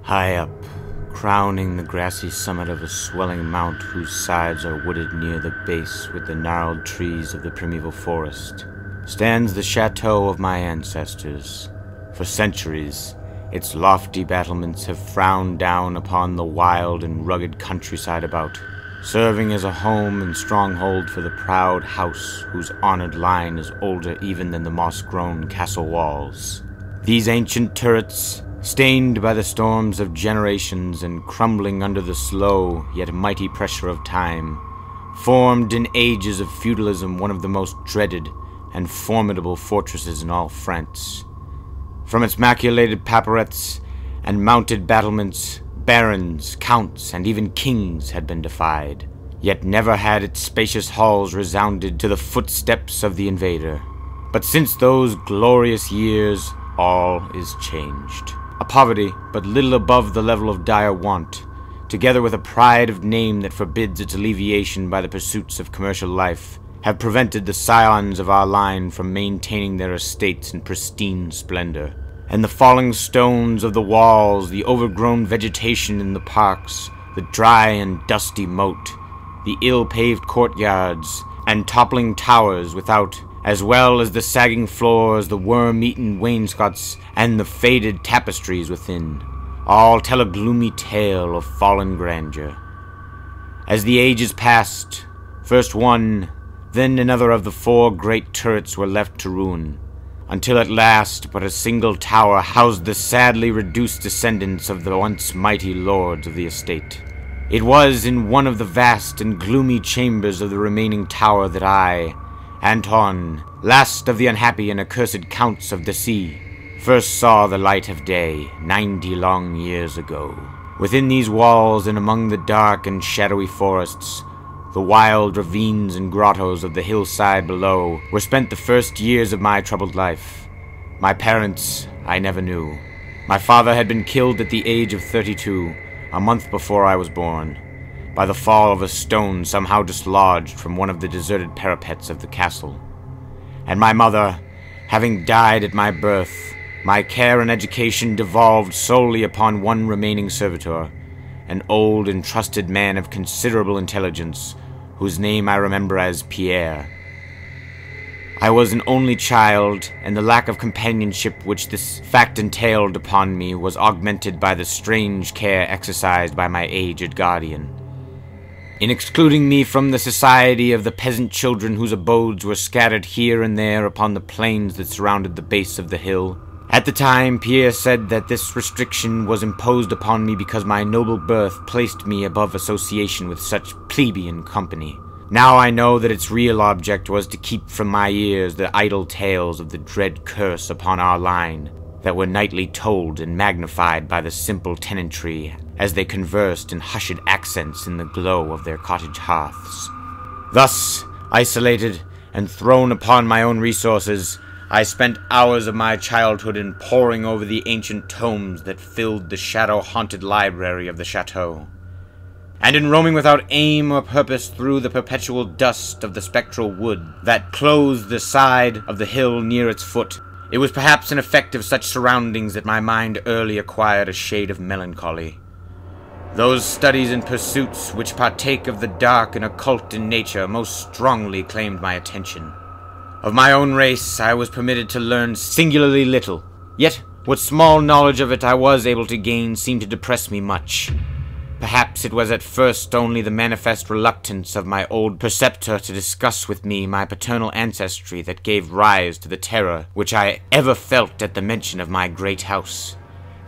High up, crowning the grassy summit of a swelling mount whose sides are wooded near the base with the gnarled trees of the primeval forest, stands the chateau of my ancestors. For centuries, its lofty battlements have frowned down upon the wild and rugged countryside about, serving as a home and stronghold for the proud house whose honored line is older even than the moss-grown castle walls. These ancient turrets, stained by the storms of generations and crumbling under the slow yet mighty pressure of time, formed in ages of feudalism one of the most dreaded and formidable fortresses in all France. From its maculated parapets and mounted battlements, barons, counts, and even kings had been defied, yet never had its spacious halls resounded to the footsteps of the invader. But since those glorious years, all is changed. A poverty but little above the level of dire want, together with a pride of name that forbids its alleviation by the pursuits of commercial life, have prevented the scions of our line from maintaining their estates in pristine splendor. And the falling stones of the walls, the overgrown vegetation in the parks, the dry and dusty moat, the ill-paved courtyards, and toppling towers without, as well as the sagging floors, the worm-eaten wainscots, and the faded tapestries within, all tell a gloomy tale of fallen grandeur. As the ages passed, first one, then another of the 4 great turrets were left to ruin, until at last but a single tower housed the sadly reduced descendants of the once mighty lords of the estate. It was in one of the vast and gloomy chambers of the remaining tower that I, Anton, last of the unhappy and accursed counts of the sea, first saw the light of day 90 long years ago. Within these walls and among the dark and shadowy forests, the wild ravines and grottos of the hillside below, were spent the first years of my troubled life. My parents I never knew. My father had been killed at the age of 32, a month before I was born, by the fall of a stone somehow dislodged from one of the deserted parapets of the castle. And my mother, having died at my birth, my care and education devolved solely upon one remaining servitor, an old and trusted man of considerable intelligence, whose name I remember as Pierre. I was an only child, and the lack of companionship which this fact entailed upon me was augmented by the strange care exercised by my aged guardian. In excluding me from the society of the peasant children whose abodes were scattered here and there upon the plains that surrounded the base of the hill. At the time, Pierre said that this restriction was imposed upon me because my noble birth placed me above association with such plebeian company. Now I know that its real object was to keep from my ears the idle tales of the dread curse upon our line that were nightly told and magnified by the simple tenantry as they conversed in hushed accents in the glow of their cottage hearths. Thus, isolated and thrown upon my own resources, I spent hours of my childhood in poring over the ancient tomes that filled the shadow-haunted library of the chateau, and in roaming without aim or purpose through the perpetual dust of the spectral wood that clothed the side of the hill near its foot. It was perhaps an effect of such surroundings that my mind early acquired a shade of melancholy. Those studies and pursuits which partake of the dark and occult in nature most strongly claimed my attention. Of my own race I was permitted to learn singularly little, yet what small knowledge of it I was able to gain seemed to depress me much. Perhaps it was at first only the manifest reluctance of my old preceptor to discuss with me my paternal ancestry that gave rise to the terror which I ever felt at the mention of my great house.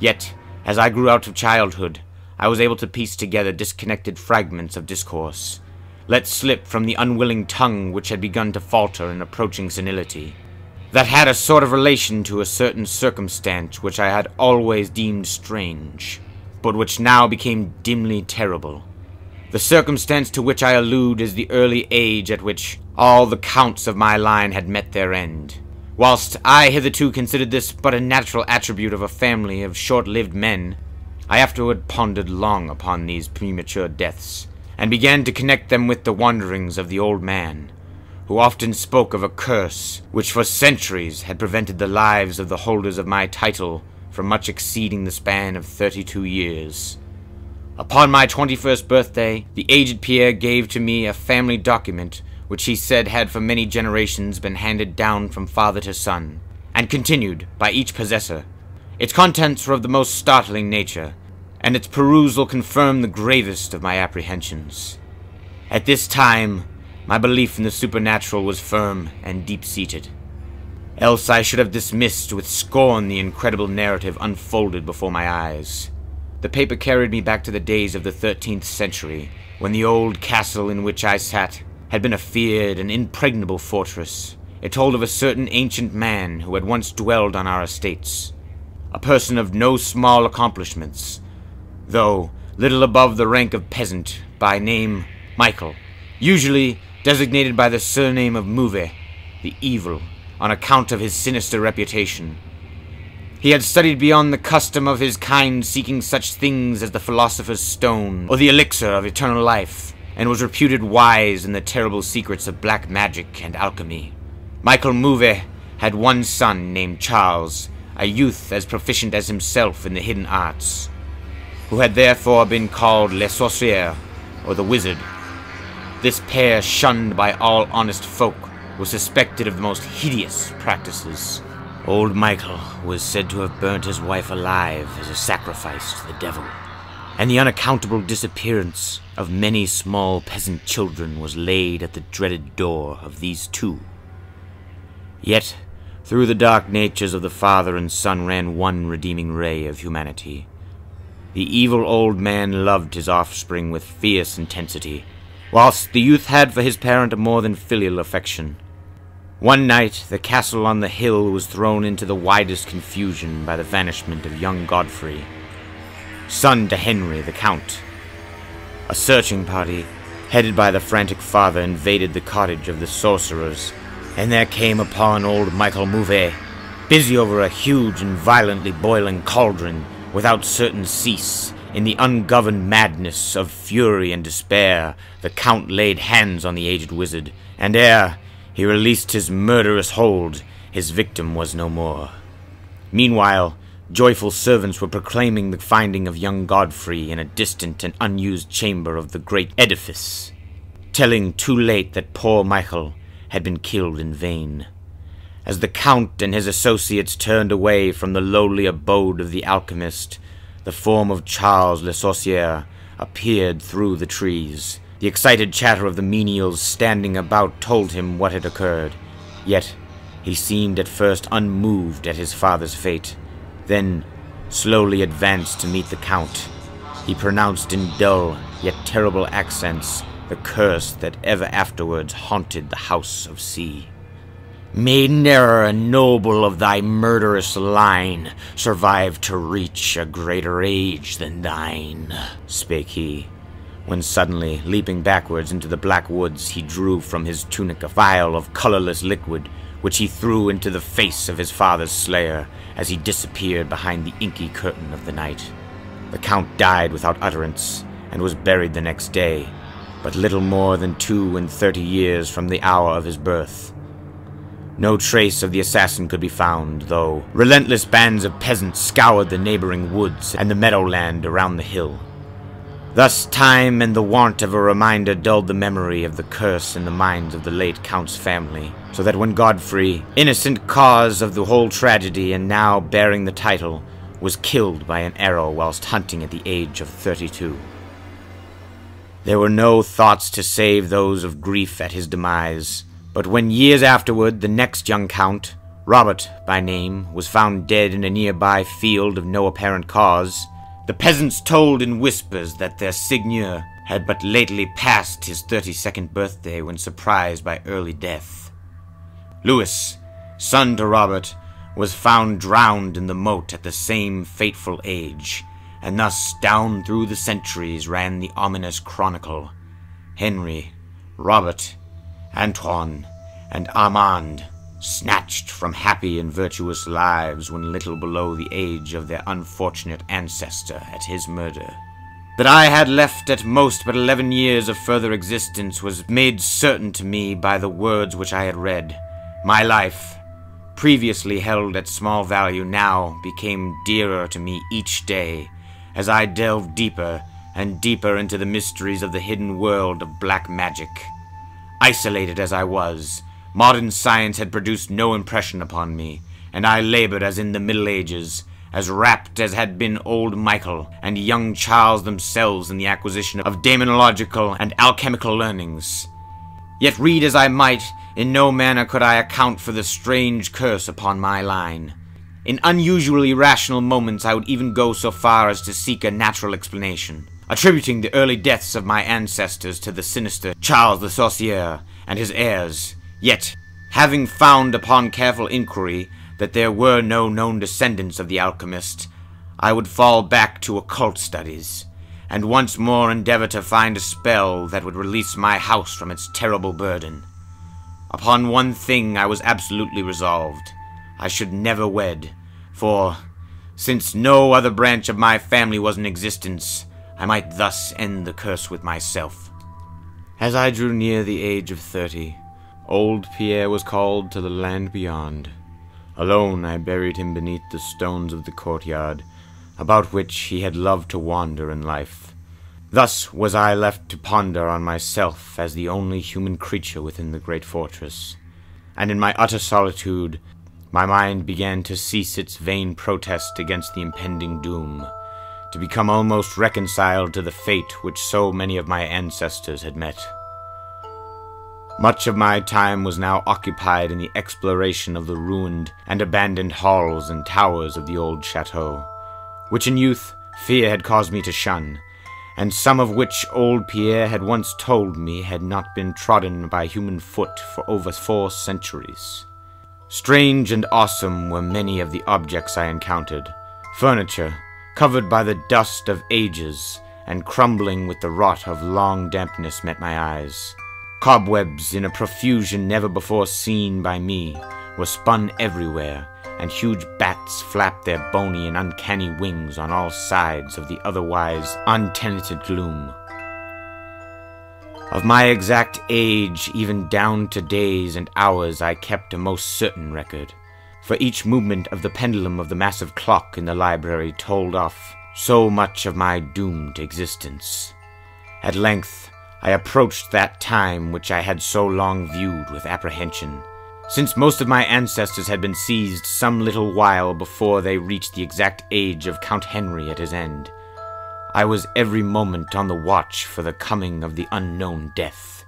Yet, as I grew out of childhood, I was able to piece together disconnected fragments of discourse, let slip from the unwilling tongue which had begun to falter in approaching senility, that had a sort of relation to a certain circumstance which I had always deemed strange, but which now became dimly terrible. The circumstance to which I allude is the early age at which all the counts of my line had met their end. Whilst I hitherto considered this but a natural attribute of a family of short-lived men, I afterward pondered long upon these premature deaths, and began to connect them with the wanderings of the old man, who often spoke of a curse which for centuries had prevented the lives of the holders of my title for much exceeding the span of 32 years. Upon my 21st birthday, the aged Pierre gave to me a family document which he said had for many generations been handed down from father to son, and continued by each possessor. Its contents were of the most startling nature, and its perusal confirmed the gravest of my apprehensions. At this time, my belief in the supernatural was firm and deep-seated. Else I should have dismissed with scorn the incredible narrative unfolded before my eyes. The paper carried me back to the days of the 13th century, when the old castle in which I sat had been a feared and impregnable fortress. It told of a certain ancient man who had once dwelled on our estates, a person of no small accomplishments, though little above the rank of peasant, by name Michael, usually designated by the surname of Mouvet, the evil, on account of his sinister reputation. He had studied beyond the custom of his kind, seeking such things as the philosopher's stone or the elixir of eternal life, and was reputed wise in the terrible secrets of black magic and alchemy. Michael Mouvet had one son named Charles, a youth as proficient as himself in the hidden arts, who had therefore been called Le Sorcier, or the Wizard. This pair, shunned by all honest folk, was suspected of the most hideous practices. Old Michael was said to have burnt his wife alive as a sacrifice to the devil, and the unaccountable disappearance of many small peasant children was laid at the dreaded door of these two. Yet, through the dark natures of the father and son ran one redeeming ray of humanity. The evil old man loved his offspring with fierce intensity, whilst the youth had for his parent a more than filial affection. One night, the castle on the hill was thrown into the widest confusion by the vanishment of young Godfrey, son to Henry the Count. A searching party, headed by the frantic father, invaded the cottage of the sorcerers, and there came upon old Michael Mouvet, busy over a huge and violently boiling cauldron, without certain cease. In the ungoverned madness of fury and despair, the Count laid hands on the aged wizard, and ere he released his murderous hold, his victim was no more. Meanwhile, joyful servants were proclaiming the finding of young Godfrey in a distant and unused chamber of the great edifice, telling too late that poor Michael had been killed in vain. As the Count and his associates turned away from the lowly abode of the alchemist, the form of Charles Le Sorcier appeared through the trees. The excited chatter of the menials standing about told him what had occurred, yet he seemed at first unmoved at his father's fate, then slowly advanced to meet the Count. He pronounced in dull yet terrible accents the curse that ever afterwards haunted the House of C. May ne'er a noble of thy murderous line survive to reach a greater age than thine, spake he, when suddenly, leaping backwards into the black woods, he drew from his tunic a vial of colorless liquid, which he threw into the face of his father's slayer as he disappeared behind the inky curtain of the night. The Count died without utterance, and was buried the next day, but little more than 32 years from the hour of his birth. No trace of the assassin could be found, though relentless bands of peasants scoured the neighboring woods and the meadowland around the hill. Thus time and the want of a reminder dulled the memory of the curse in the minds of the late Count's family, so that when Godfrey, innocent cause of the whole tragedy and now bearing the title, was killed by an arrow whilst hunting at the age of 32, there were no thoughts to save those of grief at his demise. But when years afterward the next young Count, Robert by name, was found dead in a nearby field of no apparent cause, the peasants told in whispers that their seigneur had but lately passed his 32nd birthday when surprised by early death. Louis, son to Robert, was found drowned in the moat at the same fateful age, and thus down through the centuries ran the ominous chronicle. Henry, Robert, Antoine, and Armand, snatched from happy and virtuous lives when little below the age of their unfortunate ancestor at his murder. That I had left at most but 11 years of further existence was made certain to me by the words which I had read. My life, previously held at small value, now became dearer to me each day, as I delved deeper and deeper into the mysteries of the hidden world of black magic. Isolated as I was, modern science had produced no impression upon me, and I labored as in the Middle Ages, as rapt as had been old Michael and young Charles themselves in the acquisition of demonological and alchemical learnings. Yet read as I might, in no manner could I account for the strange curse upon my line. In unusually rational moments I would even go so far as to seek a natural explanation, attributing the early deaths of my ancestors to the sinister Charles the Sorcier and his heirs. Yet, having found upon careful inquiry that there were no known descendants of the Alchemist, I would fall back to occult studies, and once more endeavor to find a spell that would release my house from its terrible burden. Upon one thing I was absolutely resolved. I should never wed, for, since no other branch of my family was in existence, I might thus end the curse with myself. As I drew near the age of 30, old Pierre was called to the land beyond. Alone I buried him beneath the stones of the courtyard, about which he had loved to wander in life. Thus was I left to ponder on myself as the only human creature within the great fortress, and in my utter solitude my mind began to cease its vain protest against the impending doom, to become almost reconciled to the fate which so many of my ancestors had met. Much of my time was now occupied in the exploration of the ruined and abandoned halls and towers of the old chateau, which in youth fear had caused me to shun, and some of which old Pierre had once told me had not been trodden by human foot for over 4 centuries. Strange and awesome were many of the objects I encountered. Furniture, covered by the dust of ages and crumbling with the rot of long dampness, met my eyes. Cobwebs in a profusion never before seen by me were spun everywhere, and huge bats flapped their bony and uncanny wings on all sides of the otherwise untenanted gloom. Of my exact age, even down to days and hours, I kept a most certain record, for each movement of the pendulum of the massive clock in the library told off so much of my doomed existence. At length, I approached that time which I had so long viewed with apprehension, since most of my ancestors had been seized some little while before they reached the exact age of Count Henry at his end. I was every moment on the watch for the coming of the unknown death.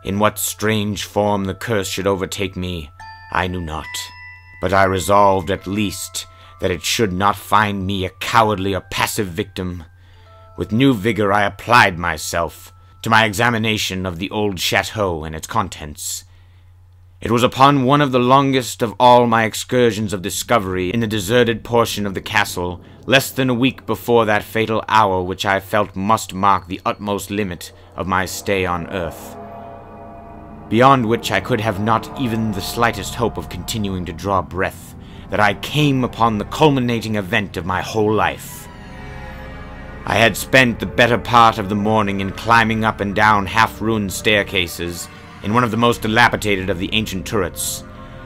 In what strange form the curse should overtake me, I knew not, but I resolved at least that it should not find me a cowardly or passive victim. With new vigor I applied myself to my examination of the old chateau and its contents. It was upon one of the longest of all my excursions of discovery in the deserted portion of the castle, less than a week before that fatal hour which I felt must mark the utmost limit of my stay on earth, beyond which I could have not even the slightest hope of continuing to draw breath, that I came upon the culminating event of my whole life. I had spent the better part of the morning in climbing up and down half-ruined staircases in one of the most dilapidated of the ancient turrets.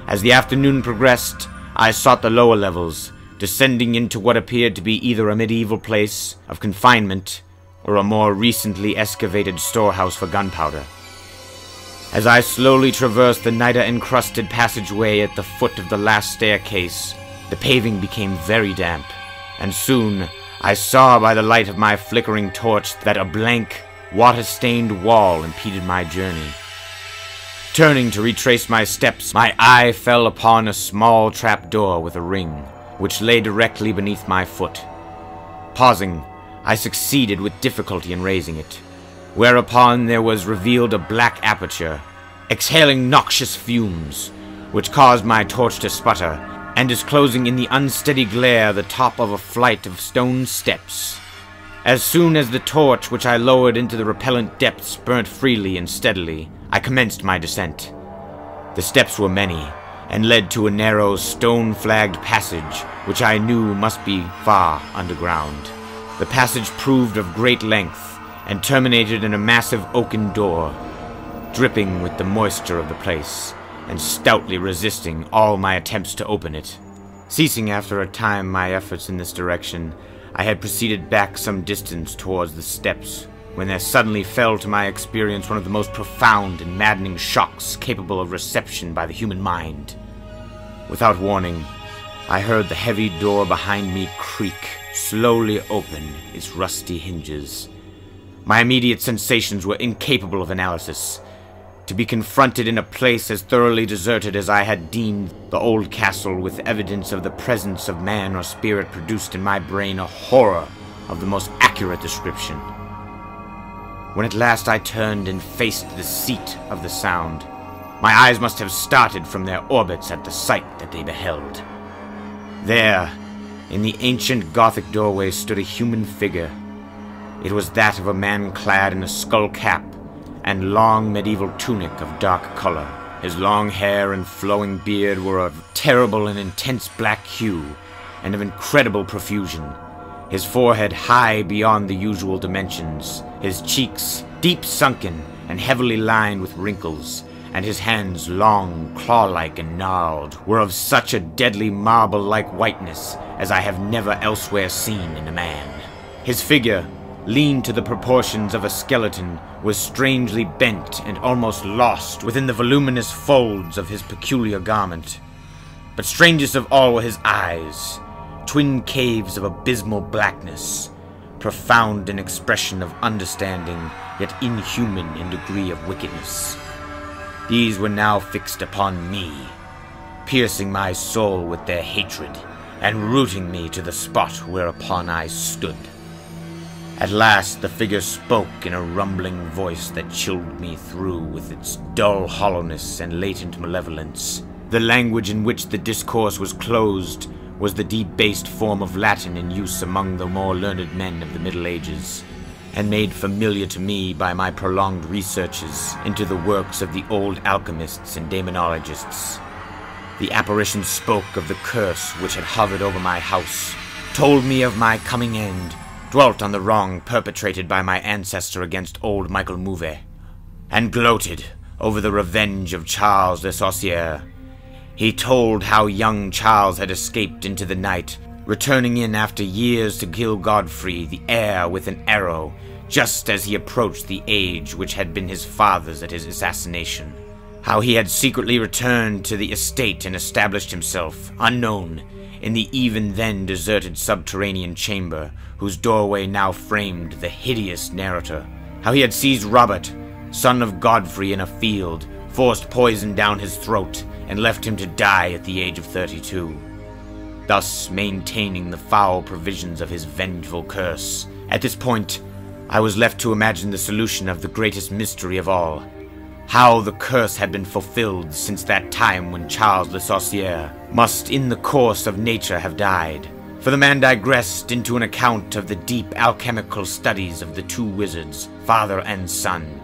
As the afternoon progressed, I sought the lower levels, descending into what appeared to be either a medieval place of confinement or a more recently excavated storehouse for gunpowder. As I slowly traversed the niter-encrusted passageway at the foot of the last staircase, the paving became very damp, and soon I saw by the light of my flickering torch that a blank, water-stained wall impeded my journey. Turning to retrace my steps, my eye fell upon a small trapdoor with a ring, which lay directly beneath my foot. Pausing, I succeeded with difficulty in raising it, whereupon there was revealed a black aperture, exhaling noxious fumes, which caused my torch to sputter, and disclosing in the unsteady glare the top of a flight of stone steps. As soon as the torch which I lowered into the repellent depths burnt freely and steadily, I commenced my descent. The steps were many, and led to a narrow, stone-flagged passage, which I knew must be far underground. The passage proved of great length, and terminated in a massive oaken door, dripping with the moisture of the place, and stoutly resisting all my attempts to open it. Ceasing after a time my efforts in this direction, I had proceeded back some distance towards the steps, when there suddenly fell to my experience one of the most profound and maddening shocks capable of reception by the human mind. Without warning, I heard the heavy door behind me creak, slowly open its rusty hinges. My immediate sensations were incapable of analysis. To be confronted in a place as thoroughly deserted as I had deemed the old castle, with evidence of the presence of man or spirit, produced in my brain a horror of the most accurate description. When at last I turned and faced the seat of the sound, my eyes must have started from their orbits at the sight that they beheld. There, in the ancient Gothic doorway, stood a human figure. It was that of a man clad in a skull cap and long medieval tunic of dark color. His long hair and flowing beard were of terrible and intense black hue, and of incredible profusion. His forehead high beyond the usual dimensions, his cheeks deep sunken and heavily lined with wrinkles, and his hands, long, claw-like and gnarled, were of such a deadly marble-like whiteness as I have never elsewhere seen in a man. His figure, lean to the proportions of a skeleton, was strangely bent and almost lost within the voluminous folds of his peculiar garment. But strangest of all were his eyes, twin caves of abysmal blackness, profound in expression of understanding, yet inhuman in degree of wickedness. These were now fixed upon me, piercing my soul with their hatred, and rooting me to the spot whereupon I stood. At last the figure spoke in a rumbling voice that chilled me through with its dull hollowness and latent malevolence. The language in which the discourse was closed was the debased form of Latin in use among the more learned men of the Middle Ages, and made familiar to me by my prolonged researches into the works of the old alchemists and demonologists. The apparition spoke of the curse which had hovered over my house, told me of my coming end, dwelt on the wrong perpetrated by my ancestor against old Michael Mouvet, and gloated over the revenge of Charles Le Sorcier. He told how young Charles had escaped into the night, returning in after years to kill Godfrey, the heir, with an arrow, just as he approached the age which had been his father's at his assassination. How he had secretly returned to the estate and established himself, unknown, in the even then deserted subterranean chamber, whose doorway now framed the hideous narrator. How he had seized Robert, son of Godfrey, in a field, forced poison down his throat, and left him to die at the age of 32. Thus maintaining the foul provisions of his vengeful curse. At this point, I was left to imagine the solution of the greatest mystery of all. How the curse had been fulfilled since that time when Charles Le Sorcier must in the course of nature have died. For the man digressed into an account of the deep alchemical studies of the two wizards, father and son,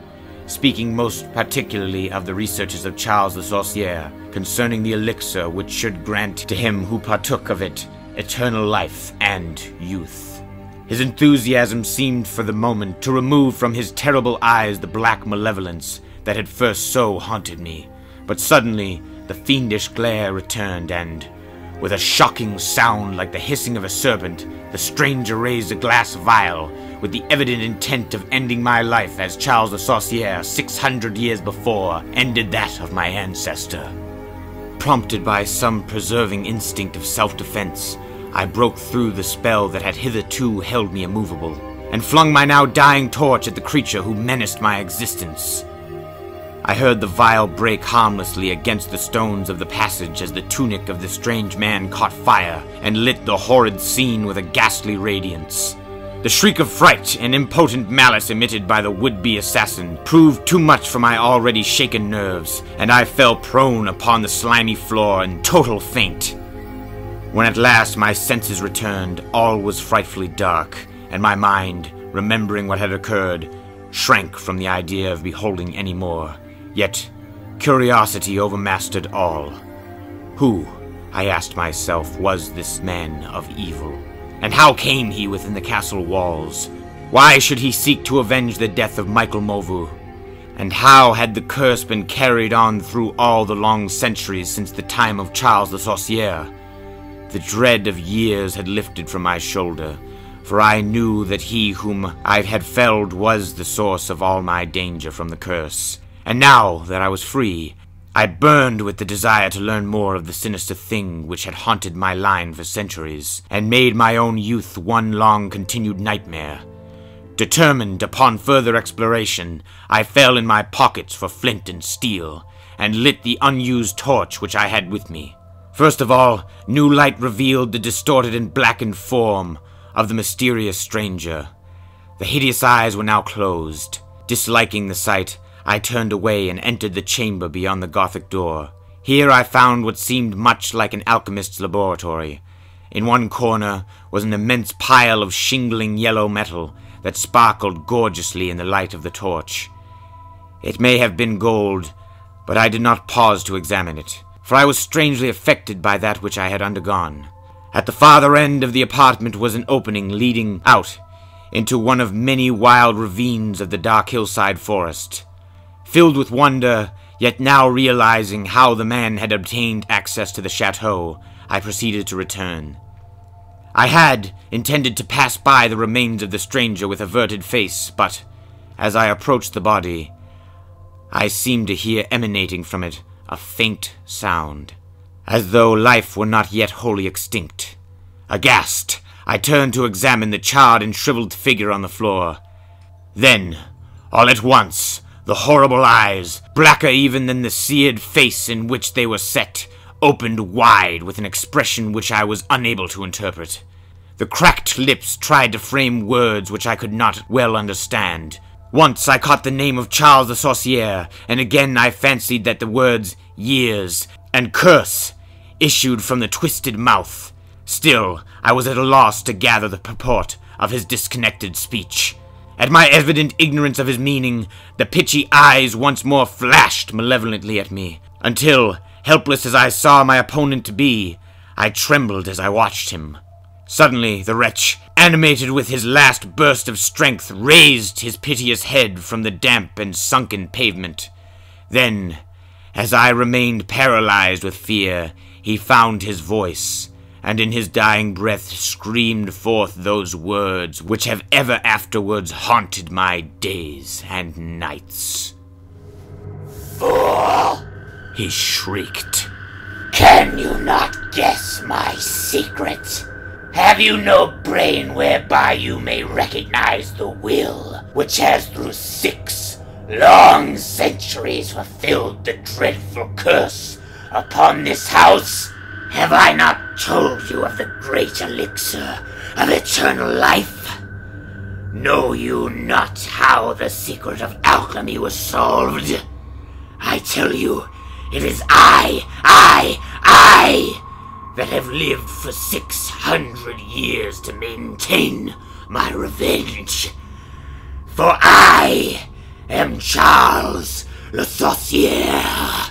speaking most particularly of the researches of Charles Le Sorcier concerning the elixir which should grant to him who partook of it eternal life and youth. His enthusiasm seemed for the moment to remove from his terrible eyes the black malevolence that had first so haunted me, but suddenly the fiendish glare returned, and, with a shocking sound like the hissing of a serpent, the stranger raised a glass vial, with the evident intent of ending my life as Charles Le Sorcier, 600 years before, ended that of my ancestor. Prompted by some preserving instinct of self-defense, I broke through the spell that had hitherto held me immovable, and flung my now dying torch at the creature who menaced my existence. I heard the vial break harmlessly against the stones of the passage as the tunic of the strange man caught fire and lit the horrid scene with a ghastly radiance. The shriek of fright and impotent malice emitted by the would-be assassin proved too much for my already shaken nerves, and I fell prone upon the slimy floor in total faint. When at last my senses returned, all was frightfully dark, and my mind, remembering what had occurred, shrank from the idea of beholding any more. Yet curiosity overmastered all. Who, I asked myself, was this man of evil? And how came he within the castle walls? Why should he seek to avenge the death of Michael Mauvu? And how had the curse been carried on through all the long centuries since the time of Charles the Sorcier? The dread of years had lifted from my shoulder, for I knew that he whom I had felled was the source of all my danger from the curse. And now that I was free, I burned with the desire to learn more of the sinister thing which had haunted my line for centuries, and made my own youth one long continued nightmare. Determined upon further exploration, I fell in my pockets for flint and steel, and lit the unused torch which I had with me. First of all, new light revealed the distorted and blackened form of the mysterious stranger. The hideous eyes were now closed. Disliking the sight, I turned away and entered the chamber beyond the Gothic door. Here I found what seemed much like an alchemist's laboratory. In one corner was an immense pile of shingling yellow metal that sparkled gorgeously in the light of the torch. It may have been gold, but I did not pause to examine it, for I was strangely affected by that which I had undergone. At the farther end of the apartment was an opening leading out into one of many wild ravines of the dark hillside forest. Filled with wonder, yet now realizing how the man had obtained access to the chateau, I proceeded to return. I had intended to pass by the remains of the stranger with averted face, but as I approached the body, I seemed to hear emanating from it a faint sound, as though life were not yet wholly extinct. Aghast, I turned to examine the charred and shriveled figure on the floor. Then, all at once, the horrible eyes, blacker even than the seared face in which they were set, opened wide with an expression which I was unable to interpret. The cracked lips tried to frame words which I could not well understand. Once I caught the name of Charles the Sorcier, and again I fancied that the words years and curse issued from the twisted mouth. Still, I was at a loss to gather the purport of his disconnected speech. At my evident ignorance of his meaning, the pitchy eyes once more flashed malevolently at me, until, helpless as I saw my opponent to be, I trembled as I watched him. Suddenly, the wretch, animated with his last burst of strength, raised his piteous head from the damp and sunken pavement. Then, as I remained paralyzed with fear, he found his voice, and in his dying breath screamed forth those words which have ever afterwards haunted my days and nights. "Fool!" he shrieked. "Can you not guess my secret? Have you no brain whereby you may recognize the will which has through 6 long centuries fulfilled the dreadful curse upon this house? Have I not told you of the great elixir of eternal life? Know you not how the secret of alchemy was solved? I tell you, it is I that have lived for 600 years to maintain my revenge. For I am Charles le Sorcier."